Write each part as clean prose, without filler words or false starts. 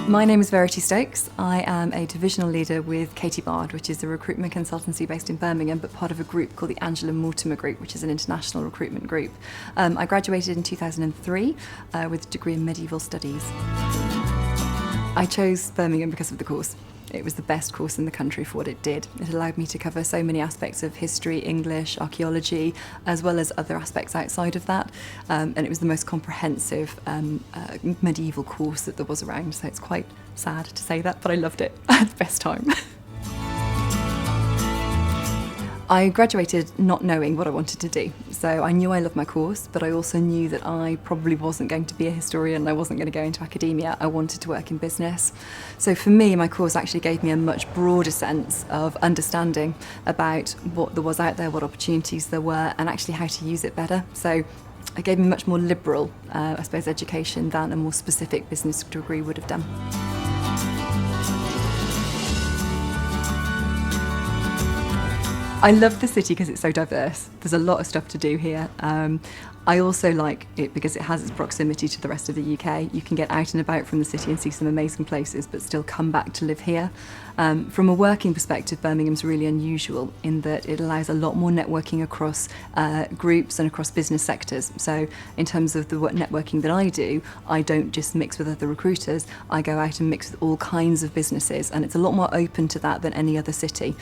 My name is Verity Stokes. I am a divisional leader with Katie Bard, which is a recruitment consultancy based in Birmingham, but part of a group called the Angela Mortimer Group, which is an international recruitment group. I graduated in 2003 with a degree in medieval studies. I chose Birmingham because of the course. It was the best course in the country for what it did. It allowed me to cover so many aspects of history, English, archaeology, as well as other aspects outside of that. And it was the most comprehensive medieval course that there was around. So it's quite sad to say that, but I loved it. I had the best time. I graduated not knowing what I wanted to do. So I knew I loved my course, but I also knew that I probably wasn't going to be a historian. I wasn't going to go into academia. I wanted to work in business. So for me, my course actually gave me a much broader sense of understanding about what there was out there, what opportunities there were, and actually how to use it better. So it gave me a much more liberal, I suppose, education than a more specific business degree would have done. I love the city because it's so diverse. There's a lot of stuff to do here. I also like it because it has its proximity to the rest of the UK. You can get out and about from the city and see some amazing places, but still come back to live here. From a working perspective, Birmingham's really unusual in that it allows a lot more networking across groups and across business sectors. So in terms of the networking that I do, I don't just mix with other recruiters. I go out and mix with all kinds of businesses, and it's a lot more open to that than any other city.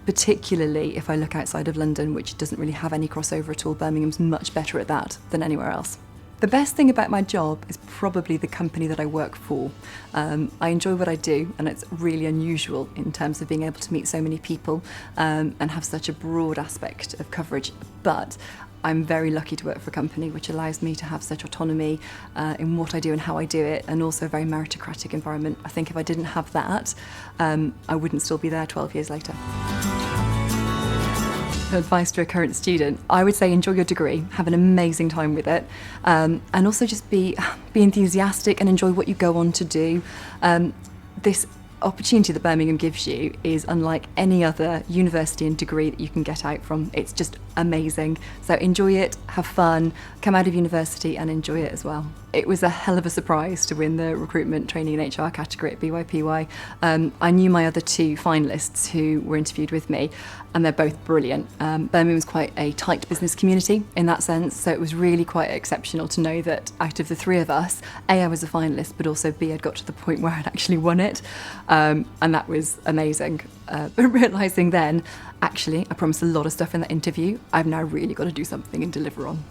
Particularly if I look outside of London, which doesn't really have any crossover at all. Birmingham's much better at that than anywhere else. The best thing about my job is probably the company that I work for. I enjoy what I do, and it's really unusual in terms of being able to meet so many people and have such a broad aspect of coverage. But I'm very lucky to work for a company which allows me to have such autonomy in what I do and how I do it, and also a very meritocratic environment. I think if I didn't have that, I wouldn't still be there 12 years later. Advice to a current student, I would say enjoy your degree, have an amazing time with it, and also just be enthusiastic and enjoy what you go on to do. This opportunity that Birmingham gives you is unlike any other university and degree that you can get out from. It's just amazing. So enjoy it, have fun, come out of university and enjoy it as well. It was a hell of a surprise to win the recruitment training and HR category at BYPY. I knew my other two finalists who were interviewed with me, and they're both brilliant. Birmingham was quite a tight business community in that sense, so it was really quite exceptional to know that out of the three of us, A, I was a finalist, but also B, I'd got to the point where I'd actually won it, and that was amazing. But realising then, actually, I promised a lot of stuff in that interview. I've now really got to do something and deliver on.